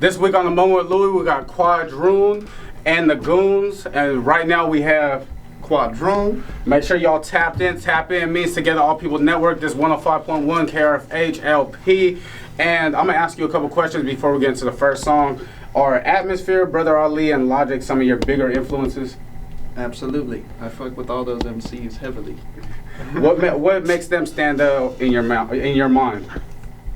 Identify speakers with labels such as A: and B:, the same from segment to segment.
A: This week on the Moment with Louis, we got Quadroon and the Goons, and right now we have Quadroon. Make sure y'all tapped in. Tap in means Together All People Network. This 105.1 Krfh LP. And I'm gonna ask you a couple questions before we get into the first song. Are Atmosphere, Brother Ali, and Logic some of your bigger influences?
B: Absolutely. I fuck with all those MCs heavily.
A: What makes them stand out in your mind?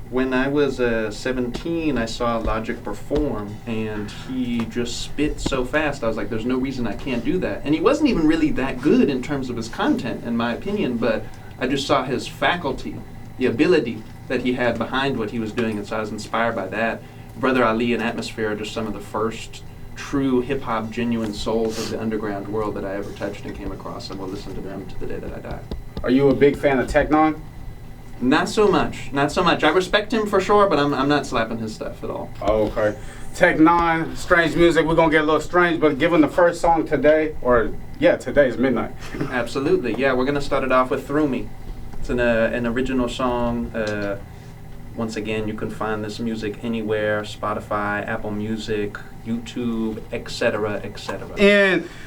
B: When I was 17, I saw Logic perform, and he just spit so fast. I was like, there's no reason I can't do that. And he wasn't even really that good in terms of his content, in my opinion, but I just saw his faculty, the ability that he had behind what he was doing, and so I was inspired by that. Brother Ali and Atmosphere are just some of the first true hip-hop, genuine souls of the underground world that I ever touched and came across, and will listen to them to the day that I die.
A: Are you a big fan of Tech Nine?
B: Not so much. I respect him for sure, but I'm not slapping his stuff at all.
A: Oh, okay. Tech Nine, strange music. We're gonna get a little strange, but given the first song today, today is midnight.
B: Absolutely, yeah. We're gonna start it off with "Through Me." It's an original song. Once again, you can find this music anywhere: Spotify, Apple Music, YouTube, etc., etc.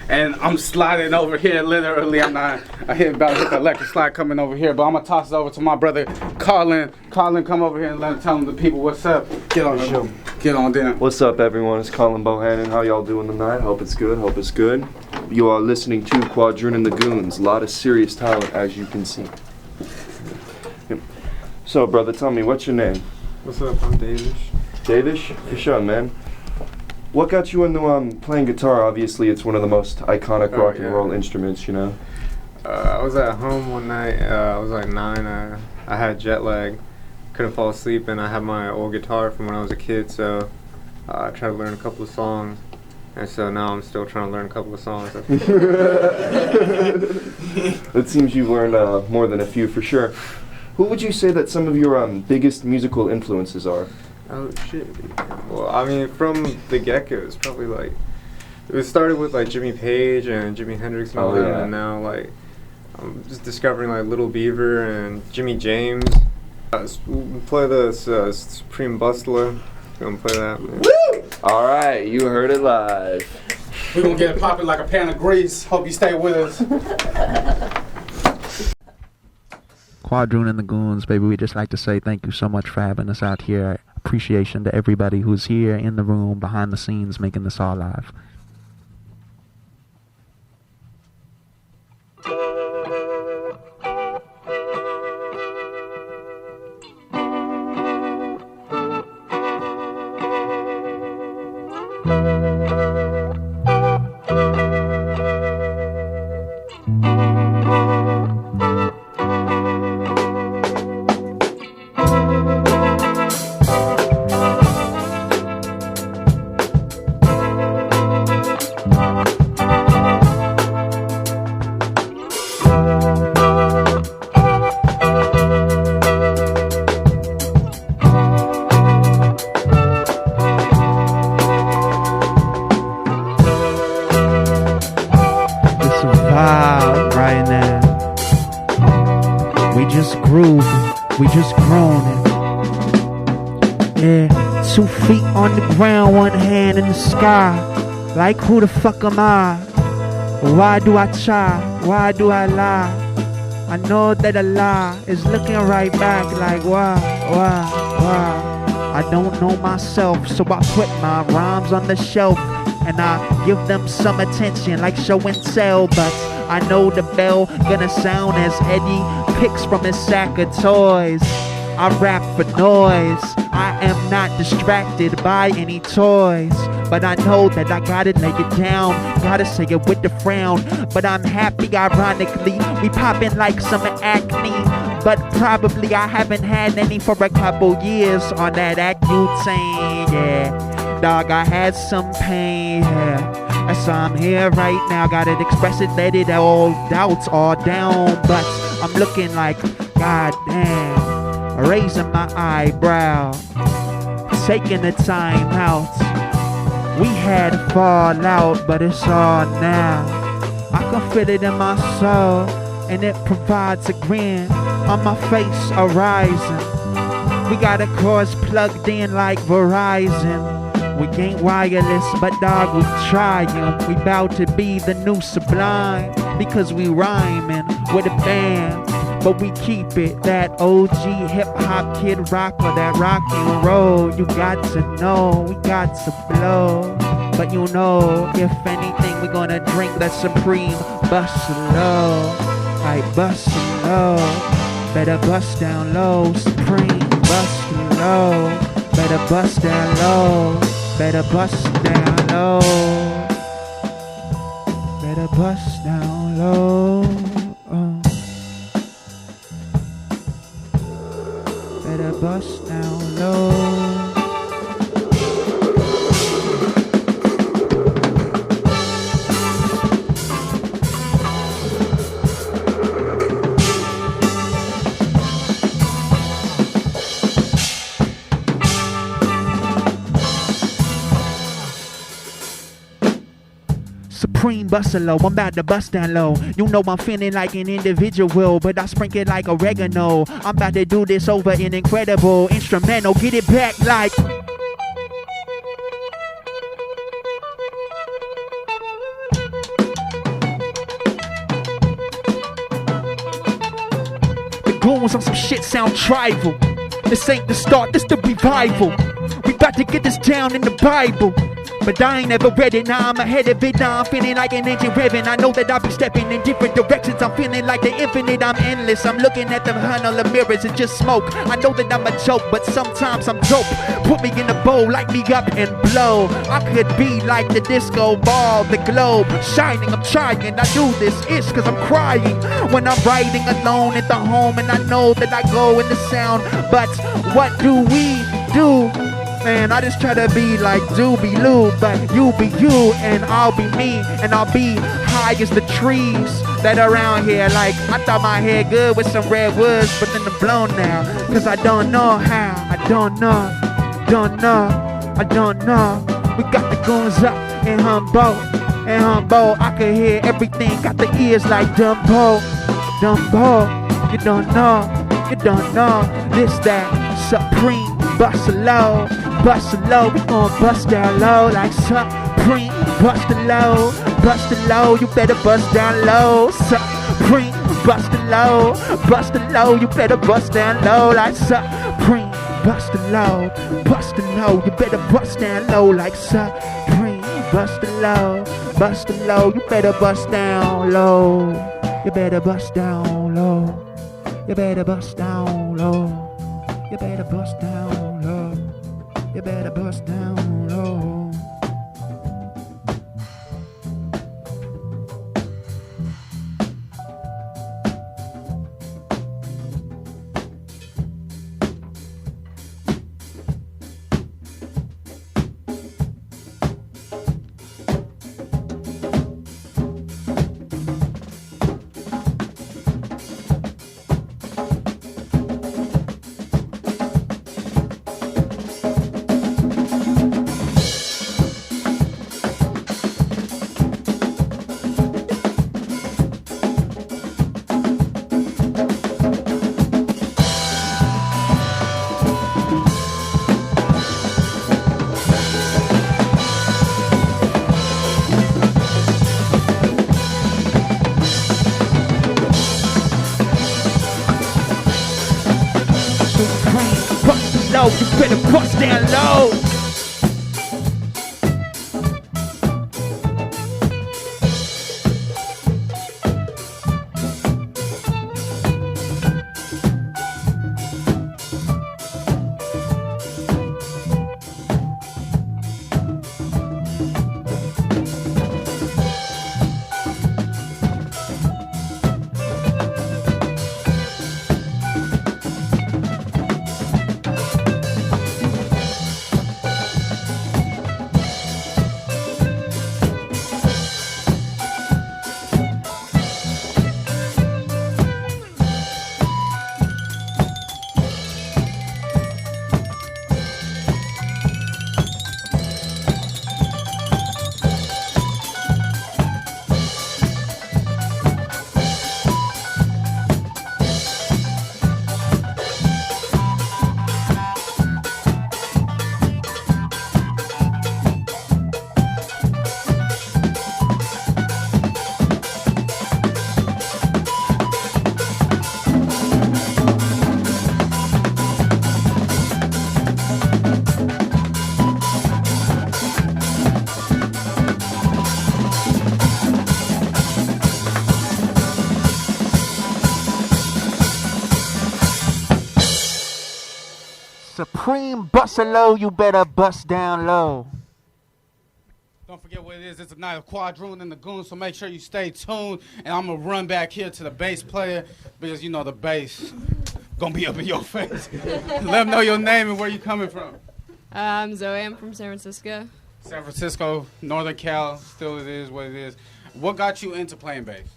A: And I'm sliding over here, literally. I hit about to hit the electric slide coming over here, but I'm gonna toss it over to my brother Colin. Colin, come over here and tell the people what's up. Get on the show. Get on down.
C: What's up, everyone? It's Colin Bohannon. How y'all doing tonight? Hope it's good. Hope it's good. You are listening to Quadroon and the Goons. A lot of serious talent, as you can see. Yep. So, brother, tell me, what's your name?
D: What's up? I'm Davish.
C: Davish? For sure, man. What got you into playing guitar? Obviously, it's one of the most iconic rock and roll instruments, you know?
D: I was at home one night. I was like 9. I had jet lag. Couldn't fall asleep, and I had my old guitar from when I was a kid, so I tried to learn a couple of songs. And so now I'm still trying to learn a couple of songs.
C: It seems you've learned more than a few, for sure. Who would you say that some of your biggest musical influences are?
D: Oh shit. Well, I mean, from the get-go, it's probably like, it started with like Jimmy Page and Jimi Hendrix and all that, and now like I'm just discovering like Little Beaver and Jimmy James. We play this Supreme Bustler. Gonna play that.
C: Woo! All right, you heard it live.
A: We're gonna get it popping like a pan of grease. Hope you stay with us.
E: Quadroon and the Goons, baby, we just like to say thank you so much for having us out here. Appreciation to everybody who's here in the room, behind the scenes, making this all live. We just groaning. Yeah, 2 feet on the ground, 1 hand in the sky. Like who the fuck am I? Why do I try? Why do I lie? I know that a lie is looking right back like why? I don't know myself, so I put my rhymes on the shelf and I give them some attention like show and tell, but I know the bell gonna sound as Eddie picks from his sack of toys. I rap for noise. I am not distracted by any toys, but I know that I gotta lay it down, gotta say it with the frown. But I'm happy, ironically, we poppin' like some acne, but probably I haven't had any for a couple years on that Accutane. Yeah, dog, I had some pain. Yeah, so I'm here right now, gotta express it, let it all doubts all down. But I'm looking like, god damn, raising my eyebrow, taking the time out. We had a fallout, but it's all now. I can feel it in my soul, and it provides a grin on my face, a rising. We got a course plugged in like Verizon. We ain't wireless, but dog, we trying. We bout to be the new Sublime, because we rhyming with a band. But we keep it that OG hip-hop kid rocker, that rock and roll. You got to know, we got to blow. But you know, if anything, we gonna drink that Supreme Bust Low. I bust low, better bust down low. Supreme Bust Low, better bust down low. Better bust down low. Better bust down low. Better bust down low. Supreme Buffalo, I'm about to bust down low. You know I'm feeling like an individual, but I sprinkle it like oregano. I'm about to do this over an incredible instrumental. Get it back like. The Goons on some shit sound tribal. This ain't the start, this the revival. We about to get this down in the Bible. But I ain't never read it, now I'm ahead of it. Now I'm feeling like an engine revving. I know that I'll be stepping in different directions. I'm feeling like the infinite, I'm endless. I'm looking at the funnel of mirrors and just smoke. I know that I'm a joke, but sometimes I'm dope. Put me in a bowl, light me up and blow. I could be like the disco ball, the globe shining. I'm trying, I do this ish cause I'm crying when I'm riding alone at the home. And I know that I go in the sound, but what do we do? Man, I just try to be like Doobie Loo, but you be you and I'll be me, and I'll be high as the trees that are around here. Like, I thought my hair good with some redwoods, but then I'm blown now, cause I don't know how. I don't know. We got the Goons up in Humboldt, I can hear everything, got the ears like Dumbo. You don't know, this that Supreme Bust low, we gon' bust down low like Supreme. Bust low, you better bust down low. Supreme, bust low, you better bust down low like Supreme. Bust low, you better bust down low like Supreme. Bust low, you better bust down low. You better bust down low. You better bust down low. You better bust down low. You better bust down low. You better bust down low. cream, bust a low, you better bust down low.
A: Don't forget what it is. It's a night of Quadroon and the Goons, so make sure you stay tuned. And I'm going to run back here to the bass player because, you know, the bass going to be up in your face. Let them know your name and where you coming from.
F: I'm Zoe. I'm from San Francisco.
A: San Francisco, Northern Cal, still it is what it is. What got you into playing bass?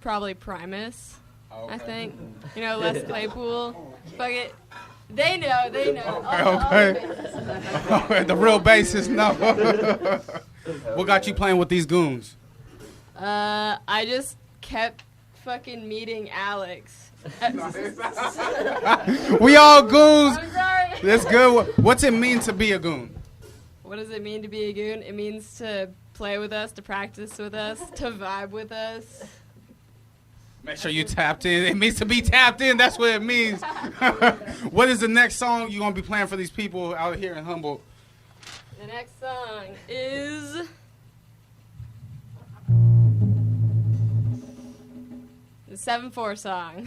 F: Probably Primus,
A: Okay.
F: I think. You know, Les Claypool. Fuck it. They know.
A: Okay. Okay, the real bassist, no. What got you playing with these goons?
F: I just kept fucking meeting Alex.
A: We all goons.
F: I'm sorry.
A: That's good. What's it mean to be a goon?
F: What does it mean to be a goon? It means to play with us, to practice with us, to vibe with us.
A: Make sure you tapped in. It means to be tapped in. That's what it means. What is the next song you're going to be playing for these people out here in Humboldt?
F: The next song is the 7/4 song.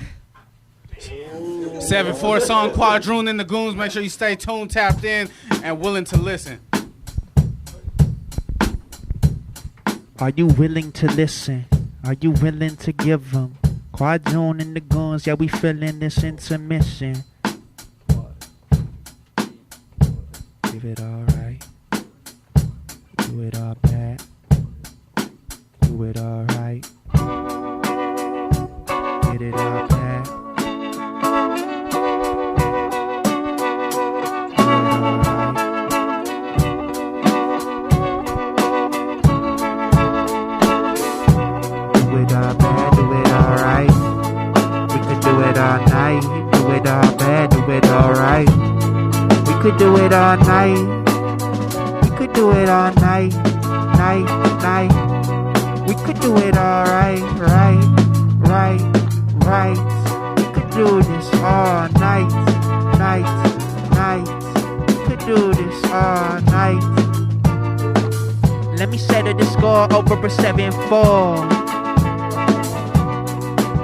A: 7/4 song, Quadroon and the Goons. Make sure you stay tuned, tapped in, and willing to listen.
E: Are you willing to listen? Are you willing to give them? Quadroon and the Goons, yeah, we feeling this intermission. Give it all right. Do it all bad. Do it all right. Get it all bad. Do it all bad, do it all right. We could do it all night. Do it all bad, do it all right. We could do it all night. We could do it all night. Night. We could do it all right. We could do this all night. We could do this all night. Let me settle the score over a 7-4.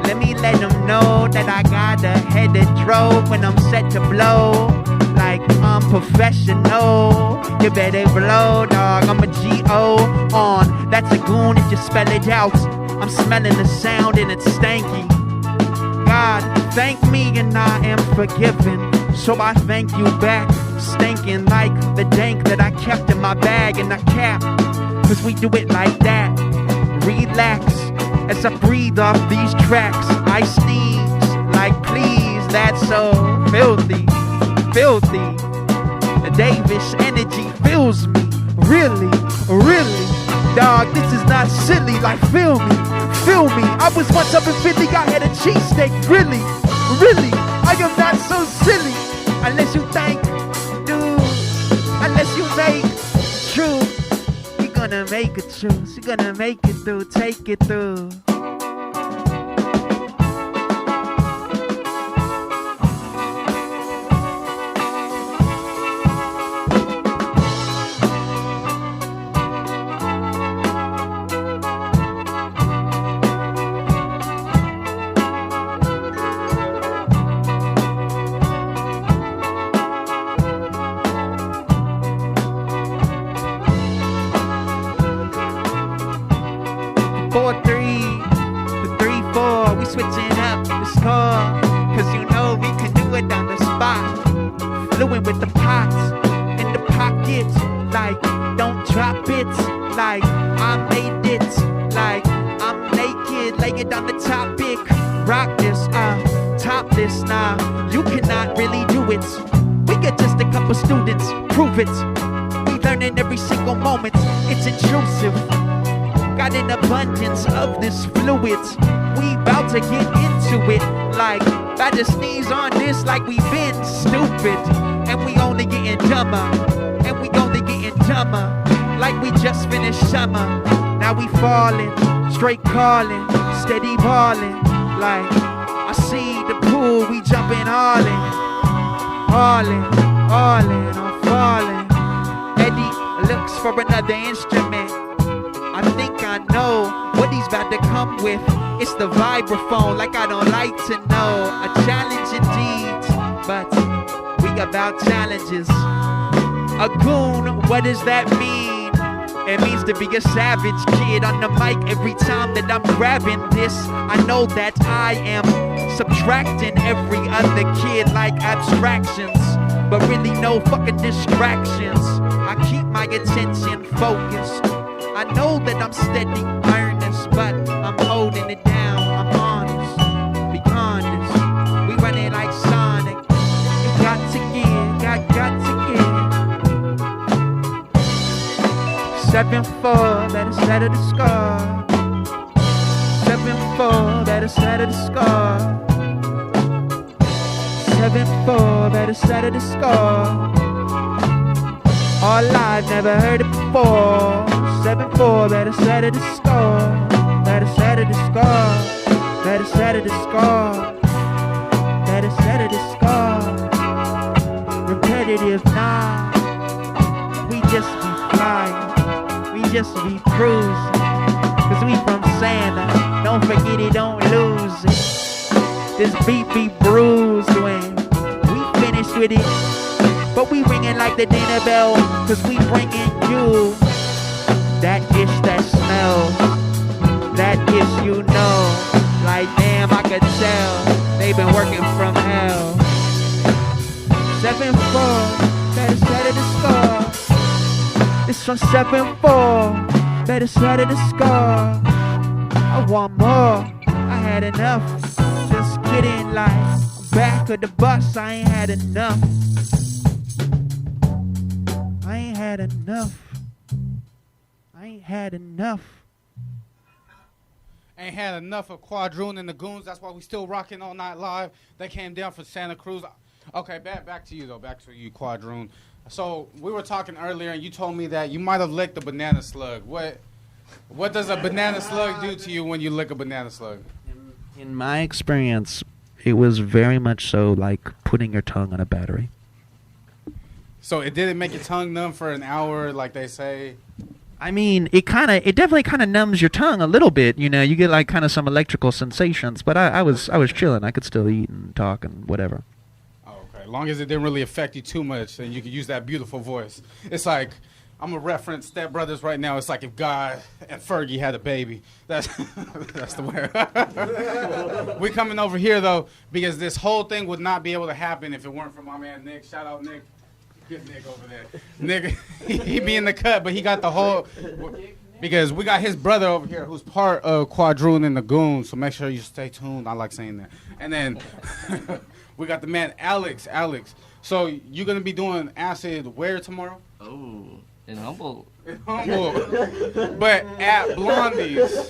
E: Let me let them know that I got a head of drove when I'm set to blow. Like I'm professional. You better blow, dog. I'm a G-O on. That's a goon if you spell it out. I'm smelling the sound and it's stanky. God, thank me and I am forgiven. So I thank you back. Stinking like the dank that I kept in my bag and I cap. Cause we do it like that. Relax as I breathe off these tracks. I sneeze like please, that's so filthy. The Davis energy fills me. Really, dog, this is not silly. Like feel me. I was once up in Philly, I had a cheesesteak. Really, I am not so silly. Unless you think, dude, unless you make true. You're gonna make it true. You're gonna make it through, take it through. Switching up the score, cause you know we can do it on the spot. Fluent with the pots in the pockets, like don't drop it, like I made it, like I'm naked, lay it on the topic. Rock this, top this, nah, you cannot really do it. We get just a couple students, prove it. We learning every single moment, it's intrusive. Got an abundance of this fluid. We bout to get into it. Like, I just sneeze on this like we been stupid. And we only getting dumber. Like we just finished summer. Now we falling, straight calling, steady balling. Like, I see the pool, we jumping all in. I'm falling. Eddie looks for another instrument. I think I know what he's about to come with. It's the vibraphone, like I don't like to know. A challenge indeed, but about challenges. A goon, what does that mean? It means to be a savage kid on the mic every time that I'm grabbing this. I know that I am subtracting every other kid like abstractions, but really no fucking distractions. I keep my attention focused. I know that I'm steady, earnest, but I'm holding it down. I'm honest, be honest. We running like Sonic. You got to give, got to give. 7-4, better set of the score. 7-4, better set of the score. 7-4, better set of the score. All live, never heard it before. 7-4, better set of the score. Better set of the score. Better set of the score. Better set of the score. Repetitive, nah. We just be flying. We just be cruising. Cause we from Santa. Don't forget it, don't lose it. This beat be bruised when we finished with it. But we ringing like the dinner bell. Cause we bringing you that dish that smells. That dish you know. Like damn, I could tell they've been working from hell. 7-4, better set of the score. This from 7-4, better set of the score. I want more, I had enough. Just kidding, like back of the bus, I ain't had enough. I ain't had enough. I ain't had enough.
A: Ain't had enough of Quadroon and the Goons. That's why we still rocking all night live. They came down from Santa Cruz. Okay, back to you though. Back to you, Quadroon. So we were talking earlier, and you told me that you might have licked a banana slug. What does a banana slug do to you when you lick a banana slug?
E: In my experience, it was very much so like putting your tongue on a battery.
A: So it didn't make your tongue numb for an hour, like they say?
E: I mean, it definitely kind of numbs your tongue a little bit. You know, you get like kind of some electrical sensations. But I was chilling. I could still eat and talk and whatever.
A: Oh, okay. As long as it didn't really affect you too much, then you could use that beautiful voice. It's like, I'm gonna reference Step Brothers right now. It's like if God and Fergie had a baby. That's the way. We coming over here though because this whole thing would not be able to happen if it weren't for my man Nick. Shout out Nick. Get Nick over there. Nick, he be in the cut, but he got the whole. Because we got his brother over here who's part of Quadroon and the Goons, so make sure you stay tuned. I like saying that. And then we got the man Alex. So you're gonna be doing acid where tomorrow?
G: Oh, in Humboldt.
A: But at Blondie's.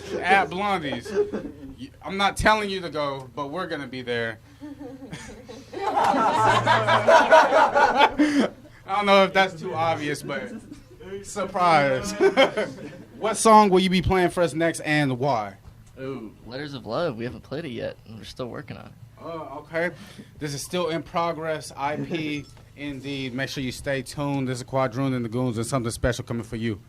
A: I'm not telling you to go, but we're gonna be there. I don't know if that's too obvious, but surprise. What song will you be playing for us next and why?
G: Oh, Letters of Love. We haven't played it yet, and we're still working on it.
A: Oh, okay. This is still in progress. IP, indeed. Make sure you stay tuned. This is Quadroon and the Goons, and something special coming for you.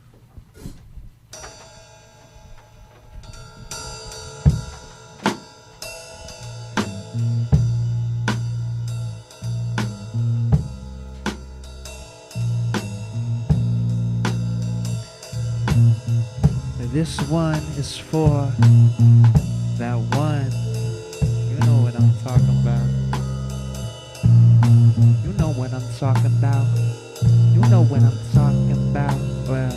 E: This one is for that one. You know what I'm talking about. You know what I'm talking about. You know what I'm talking about. Well,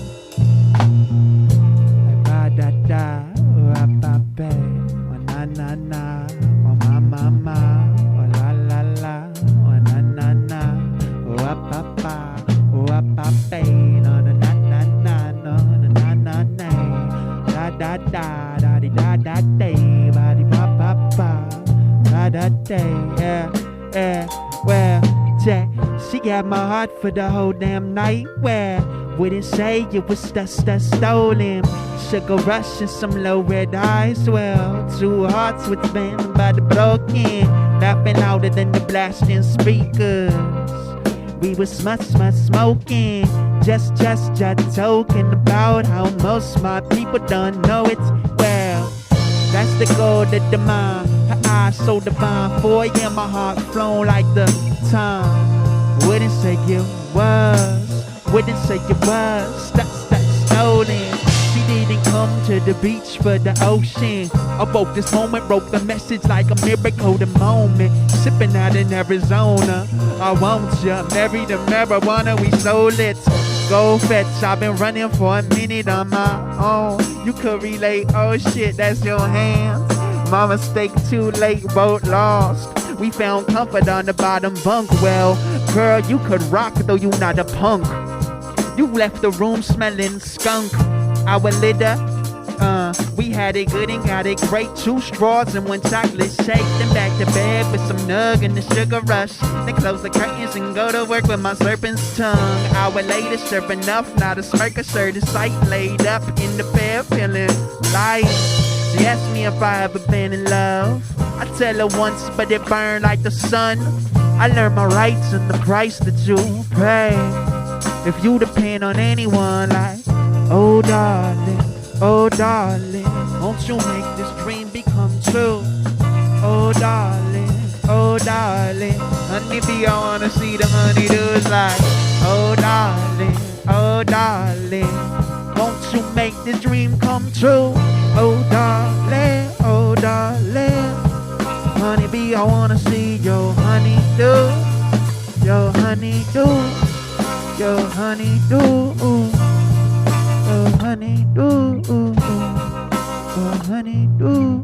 E: ba da da, ra ba ba, na na na, ma ma ma, la la la, na na na, ra ba ba, ra ba ba, na na na na na, na na na na. Da da da di da da day, ba di ba ba ba, da da day, yeah. Well, Jack, she got my heart for the whole damn night. Well, wouldn't say it was stuff stolen. Sugar rush and some low red eyes. Well, two hearts with been by the broken, laughing louder than the blasting speakers. We was smut smoking, just talking about how most smart people don't know it. Well, that's the goal of the mind. Her eyes so divine, 4 a.m. my heart flown like the time. wouldn't say you was, wouldn't say you was. Stolen. She didn't come to the beach for the ocean. I woke this moment, wrote the message like a miracle. The moment, sipping out in Arizona. I want ya, marry the marijuana, we so lit. Go fetch, I've been running for a minute on my own. You could relate, oh shit, that's your hands. My mistake, too late, boat lost. We found comfort on the bottom bunk. Well, girl, you could rock, though you not a punk. You left the room smelling skunk. Our litter, we had it good and got it great. 2 straws and 1 chocolate shake. Then back to bed with some nug and the sugar rush. Then close the curtains and go to work with my serpent's tongue. Hour later, sure enough, not a smirk, a certain sight. Laid up in the bed, feeling light. She asked me if I ever been in love. I tell her once, but it burned like the sun. I learned my rights and the price that you pay. If you depend on anyone like, oh darling, won't you make this dream become true? Oh darling, honeybee, I wanna see the honeydews like, oh darling, won't you make this dream come true? Oh darling, honeybee, I wanna see your honeydew, your honeydew, your honeydew, your honeydew, your honeydew.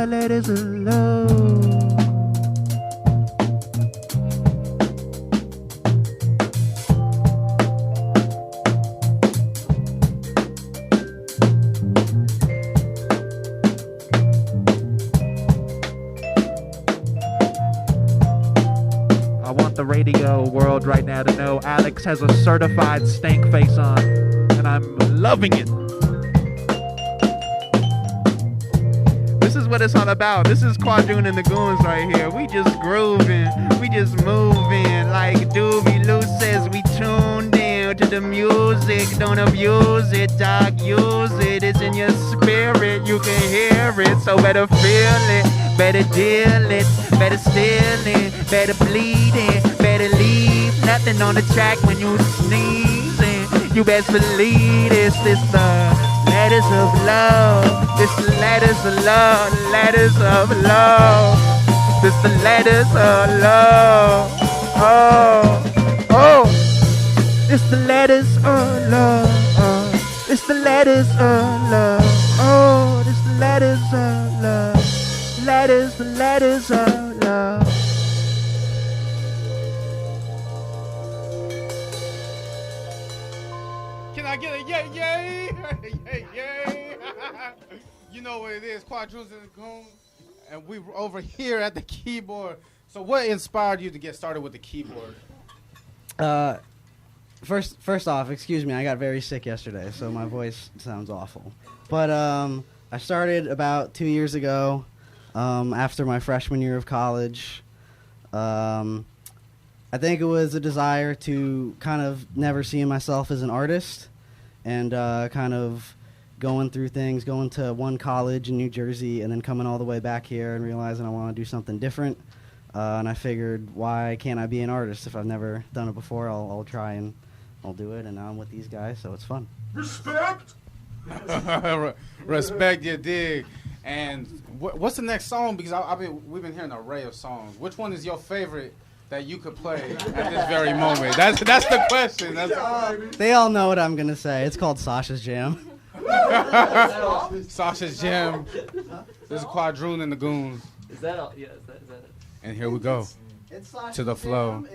E: Letters of love. I want the radio world right now to know Alex has a certified stank face on, and I'm loving it. This is what it's all about. This is Quadroon and the Goons right here. We just grooving, we just moving. Like Doobie Lou says, we tuned in to the music. Don't abuse it, dog, use it. It's in your spirit, you can hear it. So better feel it, better deal it, better steal it, better bleed it, better leave nothing on the track when you sneezing. You best believe this the letters of love. This the letters of love, letters of love. This the letters of love. Oh. This the letters of love. This the letters of love. Oh, this the letters of love. The letters of love.
A: Can I get a yay, yay? Yay, yay. You know what it is, Quadroons and the Goons, and we were over here at the keyboard. So what inspired you to get started with the keyboard?
H: First off, excuse me, I got very sick yesterday, so my voice sounds awful. But I started about 2 years ago, after my freshman year of college. I think it was a desire to kind of never see myself as an artist, and kind of going through things, going to one college in New Jersey and then coming all the way back here and realizing I want to do something different. And I figured, why can't I be an artist? If I've never done it before, I'll try and I'll do it. And now I'm with these guys, so it's fun.
A: Respect! Respect, you dig. And what's the next song? Because we've been hearing an array of songs. Which one is your favorite that you could play at this very moment? That's the question.
H: They all know what I'm going to say. It's called Sasha's Jam.
A: Sasha's Jam. This is Quadroon and the Goons.
G: Is that all? Yeah, is that it?
A: And here we go.
H: It's Sasha's
A: to the flow.
H: Jam.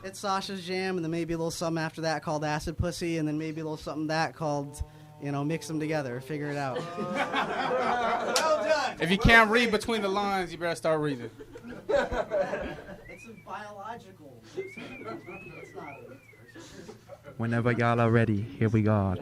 H: It's Sasha's Jam, and then maybe a little something after that called Acid Pussy, and then maybe a little something that called, mix them together, figure it out.
A: Well done. If you can't read between the lines, you better start reading.
H: It's a biological. It's not.
E: Whenever y'all are ready, here we go.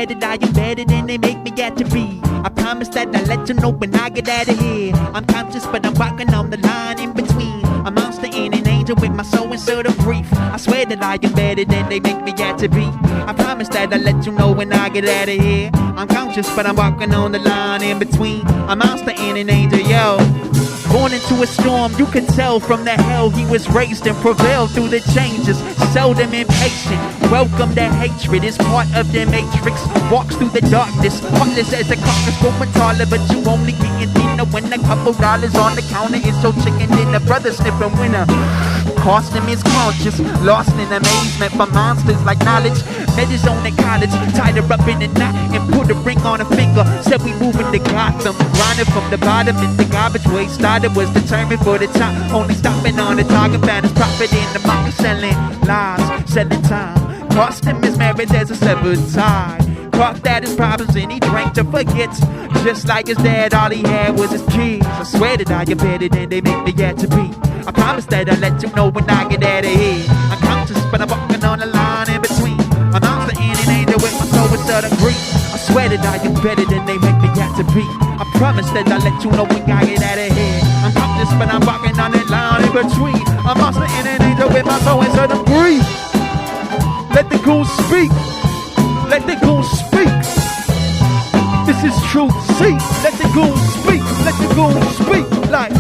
E: swear that I am better than they make me out to be. I promise that I'll let you know when I get out of here. I'm conscious, but I'm walking on the line in between a monster and an angel with my soul and sort of grief. I swear that I am better than they make me out to be. I promise that I'll let you know when I get out of here. I'm conscious, but I'm walking on the line in between a monster and an angel, yo. Born into a storm, you can tell from the hell he was raised and prevailed through the changes. Seldom impatient, welcome to hatred is part of the matrix. Walks through the darkness, heartless as a carcass, growing taller, but you only getting thinner when a couple dollars on the counter is your chicken dinner. Brother sniffing winner, cost him his conscious, lost in amazement for monsters like knowledge. Met his own at college, tied her up in a knot and put a ring on her finger. Said we moving to Gotham, grinding from the bottom in the garbage way. Started was determined for the top, only stopping on the target. Found his profit in the market, selling lies, selling time. Cost him his marriage as a severed tie. Coughed out his problems and he drank to forget. Just like his dad, all he had was his kids. I swear that I am better than they make me out to be. I promise that I'll let you know when I get out of here. I'm conscious, but I'm walking on the line in between. I'm monster and an angel with my soul with sudden grief. I swear that I am better than they make me out to be. I promise that I'll let you know when I get out of here. I'm conscious, but I'm walking on that line in between. I'm monster and an angel with my soul with sudden grief. Let the goons speak. Let the goons speak. This is truth. See, let the goons speak. Let the goons speak. Like.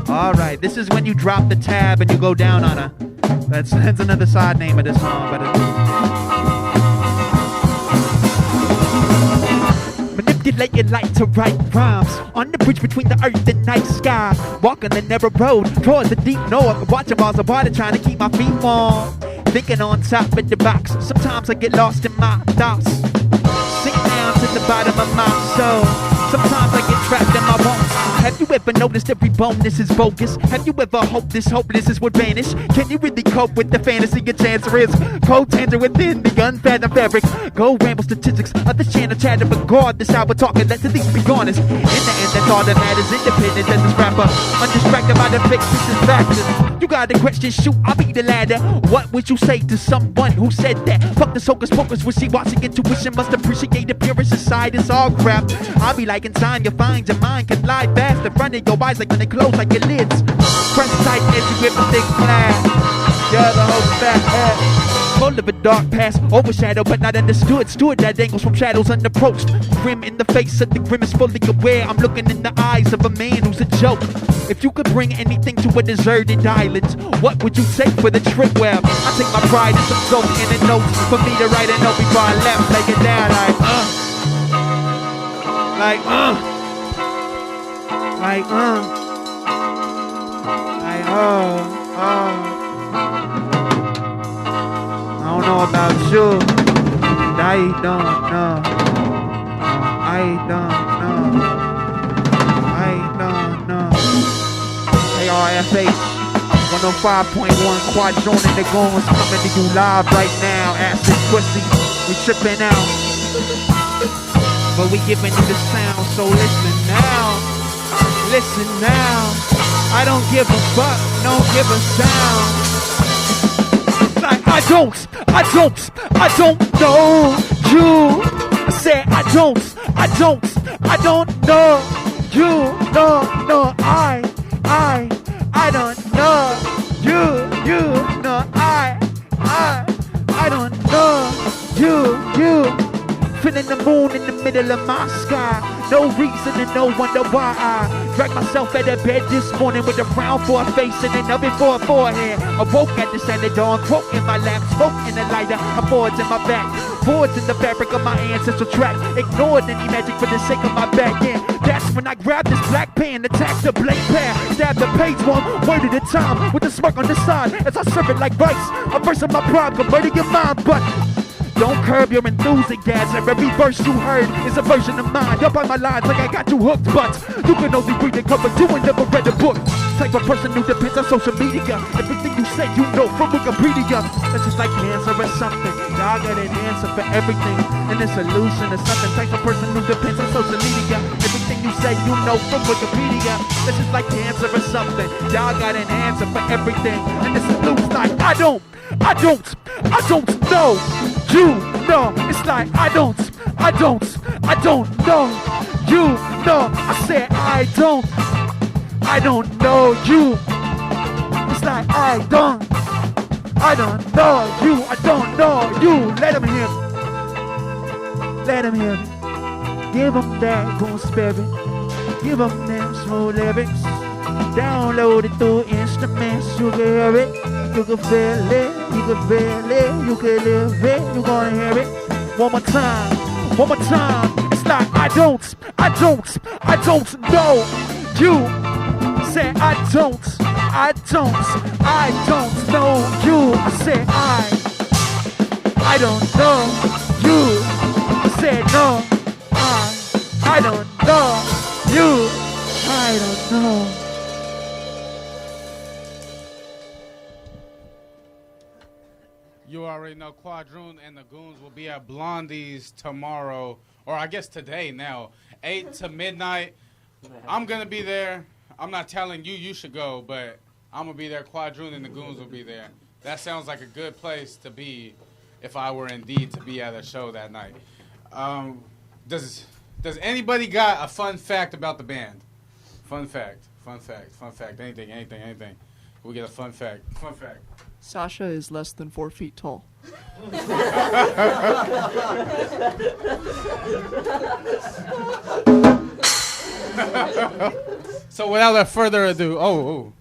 E: Alright, this is when you drop the tab and you go down on her. That's another side name of this song, but manipulate your light to write rhymes on the bridge between the earth and night sky. Walking the narrow road towards the deep north, watching balls of water trying to keep my feet warm. Thinking on top of the box, sometimes I get lost in my thoughts. Sink down to the bottom of my soul. Sometimes I get trapped in my bones. Have you ever noticed every bonus is bogus? Have you ever hoped this hopelessness would vanish? Can you really cope with the fantasy? Your chance is cold tender within the unfathomed fabric. Go ramble statistics, others channel chatter, but guard this how we're talking, let's at least be honest. In the end, that's all that matters, independent as this rapper. Undistracted by the fictitious factors. You got a question, shoot, I'll be the ladder. What would you say to someone who said that? Fuck this hocus pocus, wishy-washy intuition, must appreciate appearances, side, it's all crap. I'll be like in time, you'll find your mind can lie fast in front of your eyes like when they close like your lids. Press tight as you grip a thick glass. You're the whole fat head. Full of a dark past, overshadowed but not understood. Stood at angles from shadows unapproached. Grim in the face of the grimmest, fully aware. I'm looking in the eyes of a man who's a joke. If you could bring anything to a deserted island, what would you take for the trip? Well, I take my pride in some soap in the notes. For me to write a note before I left, lay it down like Like, I don't know about you, but I don't know. I don't know. KRFH 105.1 Quadroon and the Goons coming to you live right now. Acid pussy, we tripping out, but we giving you the sound. So listen now, listen now. I don't give a fuck, don't give a sound. Like I don't know you. I said I don't know you. No, I don't know you. No, I don't know you. Feeling the moon in the middle of my sky. No reason and no wonder why I dragged myself out of bed this morning with a frown for a face and an oven for a forehead. I woke at the standard dawn, quote in my lap, smoke in the lighter, a boards in my back, boards in the fabric of my ancestral track. Ignored any magic for the sake of my back end. That's when I grabbed this black pen, attacked the blank pad, stabbed the page one word at a time with a smirk on the side as I serve it like rice. A verse of my pride converting your mind, but don't curb your enthusiasm. Every verse you heard is a version of mine. Up on my lines like I got you hooked, but you can only read it cover. You ain't never read a book. Type of person who depends on social media. Everything you say you know from Wikipedia. It's just like cancer or something. Y'all got an answer for everything, and a solution or something. Type of person who depends on social media. Everything you say you know from Wikipedia. It's just like cancer or something. Y'all got an answer for everything, and a solution. Like I don't know you know. It's like I don't know you know. I said I don't know you. It's like I don't know you. I don't know you. Let him hear me. Let him hear me. Give him that goon spirit. Give him them smooth lyrics. Download it through instruments. You can hear it. You can feel it, you can feel it, you can live it, you gonna hear it. One more time, it's like I don't know you. Say I don't know you. I said I don't know you. I said no, I don't know you. I don't know.
A: You already know Quadroon and the Goons will be at Blondie's tomorrow, or I guess today now, 8 to midnight. I'm going to be there. I'm not telling you you should go, but I'm going to be there. Quadroon and the Goons will be there. That sounds like a good place to be if I were indeed to be at a show that night. Does anybody got a fun fact about the band? Fun fact. Anything. We get a fun fact.
I: Sasha is less than 4 feet tall.
A: So without further ado,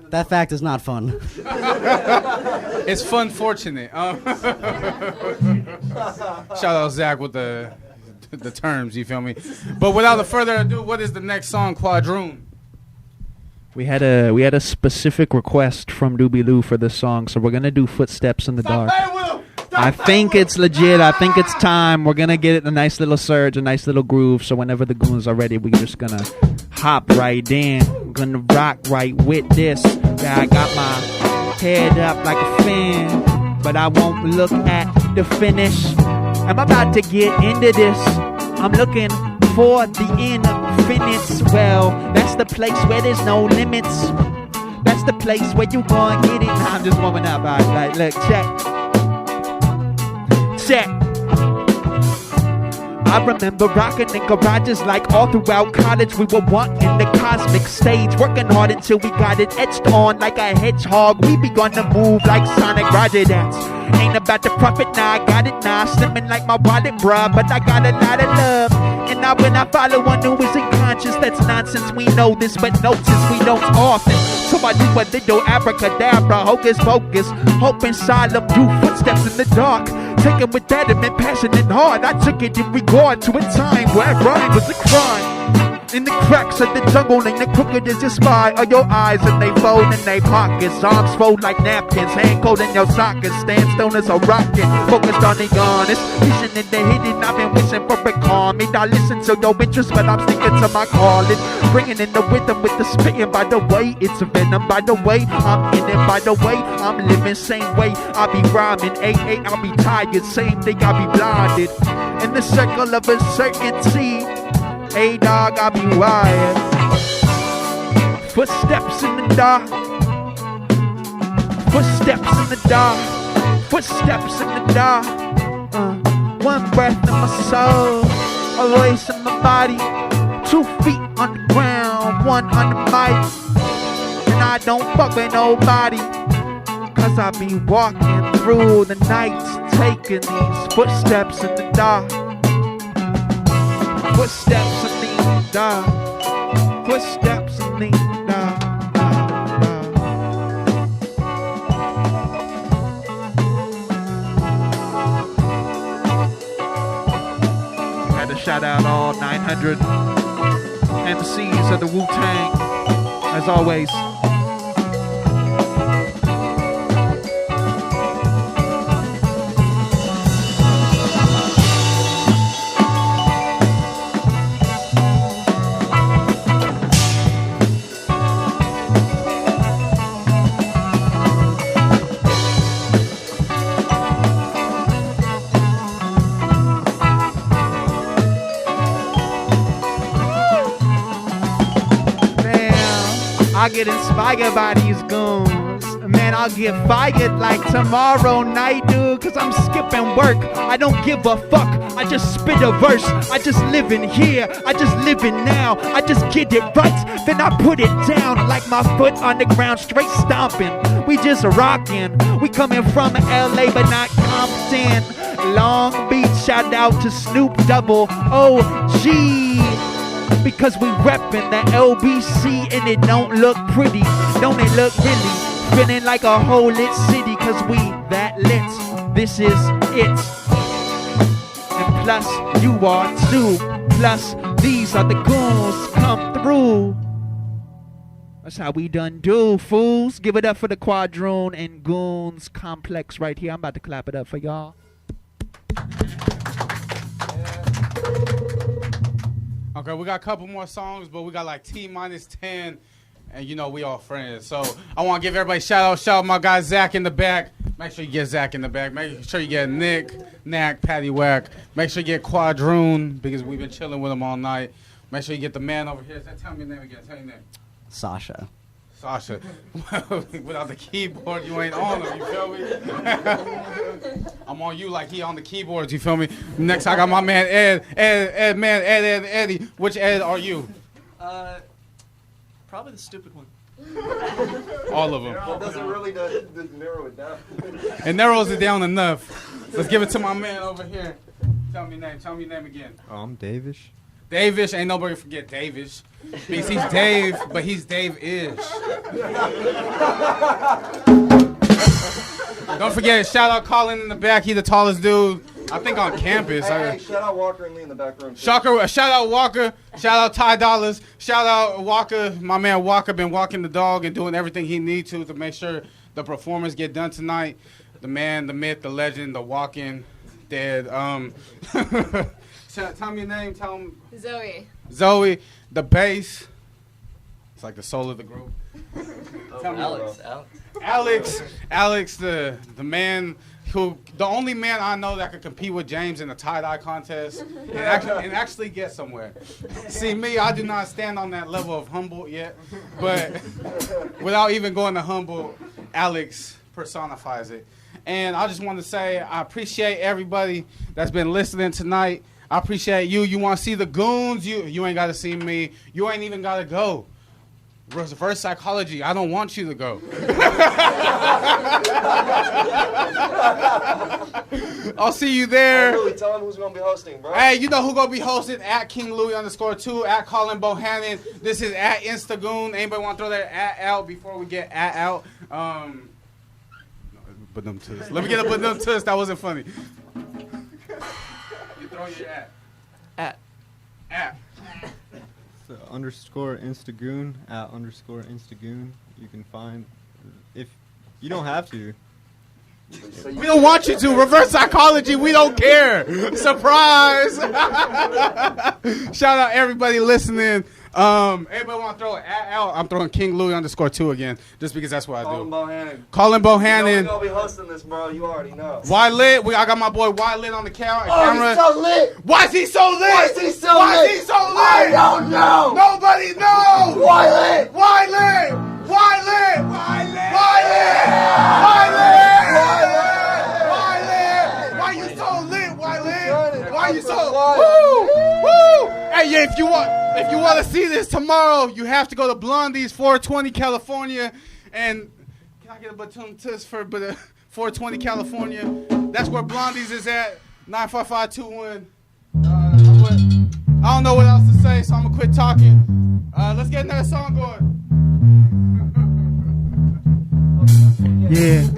H: that fact is not fun.
A: It's fun fortunate. Shout out Zach with the terms, you feel me? But without further ado, what is the next song, Quadroon?
E: We had a specific request from Doobie Lou for this song, so we're gonna do Footsteps in the Dark. I think it's legit. I think it's time. We're gonna get it a nice little surge, a nice little groove. So whenever the Goons are ready, we're just gonna hop right in. We're gonna rock right with this. Yeah, I got my head up like a fan, but I won't look at the finish. I'm about to get into this. I'm looking for the infinite. Well, that's the place where there's no limits. That's the place where you go and get it. Nah, I'm just warming up. All right, look, check. I remember rocking in garages like all throughout college. We were wanting the cosmic stage, working hard until we got it etched on like a hedgehog. We begun to move like Sonic. Roger that. Ain't about the profit, now I got it now. Slimming like my wallet, bruh, but I got a lot of love. And now when I follow one who isn't conscious, that's nonsense. We know this, but notice we don't often. So I do a little abracadabra, hocus pocus, hoping solemn, do footsteps in the dark. Take it with adamant, passion and hard. I took it in regard to a time where rhyme was a crime. In the cracks of the jungle, and the crooked is your spy. Are your eyes and they fold in they pockets. Arms fold like napkins, hand cold in your sockets. Stand stone as a rocket, focused on the honest. Vision in the hidden, I've been wishing for a calm. I listen to your interest, but I'm sticking to my calling. Bringing in the rhythm with the spitting. By the way, it's venom. By the way, I'm in it. By the way, I'm living same way. I be rhyming, I'll be tired. Same thing, I'll be blinded. In the circle of uncertainty, hey dog, I be wired. Footsteps in the dark. Footsteps in the dark. Footsteps in the dark. One breath in my soul, a voice in my body. 2 feet on the ground, one on the mic. And I don't fuck with nobody, cause I be walking through the nights, taking these footsteps in the dark. Footsteps in the dark. Footsteps in the dark. Had to shout out all 900 MCs of the Wu-Tang, as always. I get inspired by these goons. Man, I'll get fired like tomorrow night, dude, cause I'm skipping work. I don't give a fuck, I just spit a verse. I just live in here, I just live in now. I just get it right, then I put it down like my foot on the ground, straight stomping. We just rocking. We coming from LA but not Compton. Long Beach, shout out to Snoop Double OG. Because we reppin' the LBC and it don't look pretty. Don't it look really? Feeling like a whole lit city, cause we that lit. This is it. And plus you are too. Plus these are the goons come through. That's how we done do, fools. Give it up for the Quadroon and Goons complex right here. I'm about to clap it up for y'all.
A: Okay, we got a couple more songs, but we got like T-10, and you know we all friends. So I want to give everybody shout out my guy Zach in the back. Make sure you get Zach in the back. Make sure you get Nick, Knack, Patty Whack. Make sure you get Quadroon, because we've been chilling with him all night. Make sure you get the man over here. Tell me your name again. Tell your name.
H: Sasha.
A: Sasha. Without the keyboard, you ain't on him, you feel me? I'm on you like he on the keyboards, you feel me? Next, I got my man Eddie. Which Ed are you?
I: Probably the stupid one.
A: All of them.
C: It doesn't really narrow it down.
A: It narrows it down enough. Let's give it to my man over here. Tell me your name. Tell me your name again.
D: I'm Davish.
A: Davish, ain't nobody forget Davish. Because he's Dave, but he's Dave-ish. Don't forget, shout out Colin in the back. He the tallest dude, I think, on campus.
C: Hey, shout out Walker and Lee in the back room.
A: Shout out Walker. Shout out Ty Dollars. Shout out Walker. My man Walker been walking the dog and doing everything he needs to make sure the performance get done tonight. The man, the myth, the legend, the walking dead. Tell me your name. Tell him. Zoe, the bass. It's like the soul of the group. Alex, the man who, the only man I know that could compete with James in a tie-dye contest and actually get somewhere. See, me, I do not stand on that level of humble yet, but without even going to humble, Alex personifies it. And I just want to say I appreciate everybody that's been listening tonight. I appreciate you. You want to see the Goons? You ain't got to see me. You ain't even got to go. Reverse psychology. I don't want you to go. I'll see you there.
C: Hey, Louis, tell him who's going to be hosting, bro.
A: Hey, you know who going to be hosting? At King Louis _2, at Colin Bohannon. This is at Instagoon. Anybody want to throw their at out before we get at out? Let me get a badum twist. That wasn't funny. You throw your at.
I: At.
D: It's underscore Instagoon at underscore Instagoon. You can find if you don't have to.
A: We don't want you to. Reverse psychology. We don't care. Surprise. Shout out everybody listening. Everybody want to throw it out? I'm throwing King Louie _2 again, just because that's what I do. Colin Bohannon.
C: We're gonna be hosting this, bro. You already know.
A: Why lit? I got my boy Why lit on the camera.
C: He's so lit.
A: Why is he so lit?
C: Why is he so
A: Why
C: lit?
A: is he so lit?
C: I don't know.
A: Nobody knows.
C: Why lit?
A: Why lit? Why lit? Why lit? Why lit? Why lit? Why lit? Why you so lit? Why lit? Why you so? Woo! Woo! Hey, yeah, if you want to see this tomorrow, you have to go to Blondie's 420 California, and can I get a baton tuss for 420 California? That's where Blondie's is at. 95521. I don't know what else to say, so I'm gonna quit talking. Let's get another song going.
E: Yeah.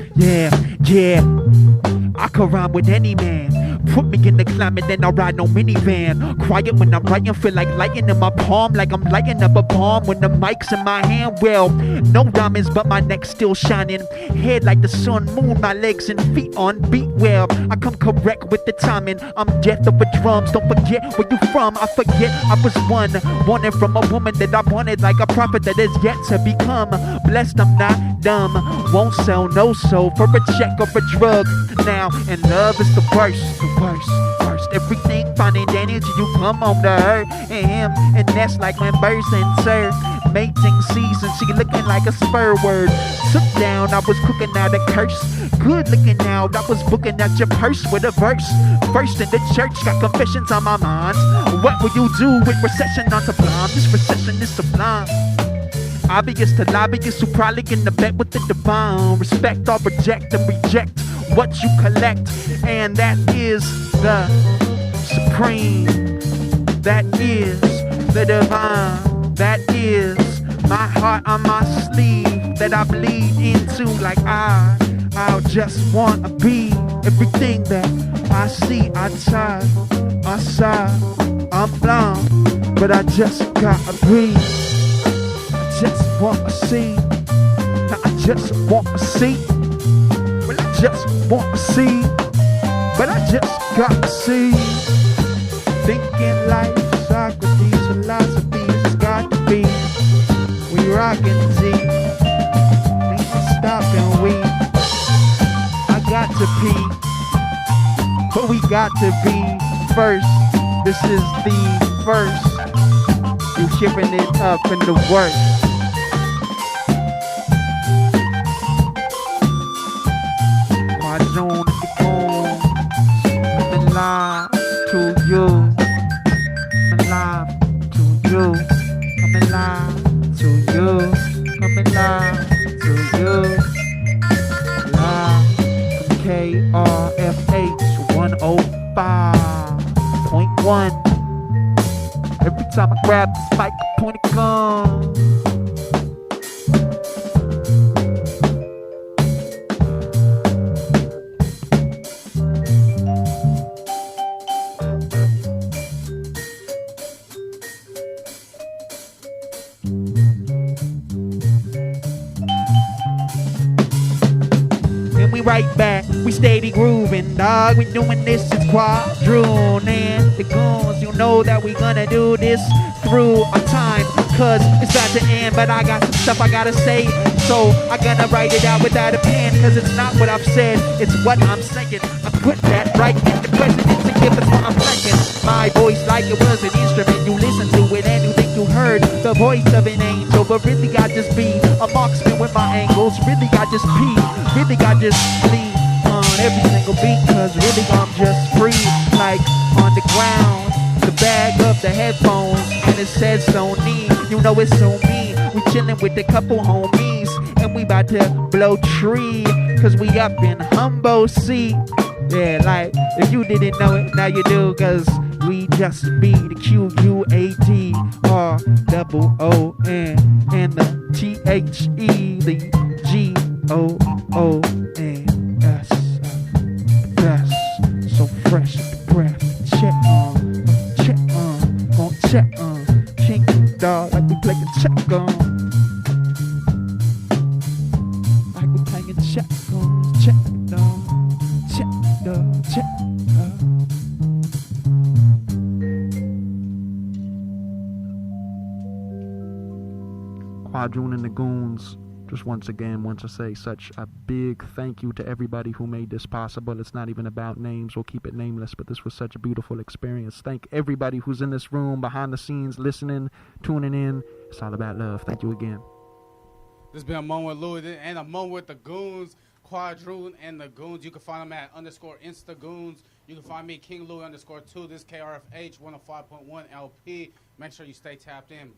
E: I could rhyme with any man. Put me in the climate, then I'll ride no minivan. Quiet when I'm writing, feel like lighting in my palm, like I'm lighting up a bomb when the mic's in my hand. Well, no diamonds, but my neck's still shining. Head like the sun, moon, my legs and feet on beat. Well, I come correct with the timing. I'm death over drums. Don't forget where you from. I forget I was one, wanted from a woman that I wanted, like a prophet that is yet to become. Blessed, I'm not dumb. Won't sell no soul for a check or a drug. Now, and love is the worst. Everything fine and dandy till you come home to her and him, and that's like when birds and serve. Mating season, she looking like a spur word. Took down, I was cooking out a curse. Good looking out, I was booking out your purse with a verse. First in the church, got confessions on my mind. What will you do with recession on sublime? This recession is sublime. Obvious to lobbyists who probably in the bet with the divine. Respect or reject and reject what you collect, and that is the supreme. That is the divine. That is my heart on my sleeve that I bleed into like I'll just wanna be everything that I see outside. I'm blind, but I just gotta breathe. I just wanna see. I just wanna see. Well, I just wanna see. But I just gotta see. Thinking life, Socrates, philosophies, it's got to be. We rockin' Z. We can stop and we. I got to pee. But we got to be first. This is the first. You shipping it up in the worst. Quadroon at the Goons. Coming live to you. Coming live to you. Coming live to you. Coming live to you. Live from KRFH 105.1. Every time I grab this mic, I point a gun. And we right back, we steady grooving, dog. We doing this, it's Quadroon and the Goons. You know that we gonna do this through our time, cause it's about to end, but I got some stuff I gotta say. So I gotta write it out without a pen, cause it's not what I've said, it's what I'm saying. I put that right in the president to give us what I'm thinking. My voice like it was an instrument, you listen to it and you think you heard the voice of an angel, but really I just be a marksman with my angles. Really I just pee, really I just bleed on every single beat, cause really I'm just free, like on the ground. The bag of the headphones, and it says Sony. You know it's so me. We chillin' with a couple homies, and we about to blow tree, cause we up in Humbo C. Yeah, like, if you didn't know it, now you do, cause we just be the QUADROON and the THE, the GOONS. Best, so fresh, breath, check on, gon' check on, King Dog. like a check on. Like we're playing check on, check on, check on, check on.
J: Quadroon and the Goons, just once again want to say such a big thank you to everybody who made this possible. It's not even about names, we'll keep it nameless, but this was such a beautiful experience. Thank everybody who's in this room, behind the scenes, listening, tuning in. It's all about love. Thank you again.
A: This has been a moment with Louis and a moment with the Goons, Quadroon and the Goons. You can find them at _InstaGoons. You can find me, King Louis _2. This KRFH 105.1 LP. Make sure you stay tapped in.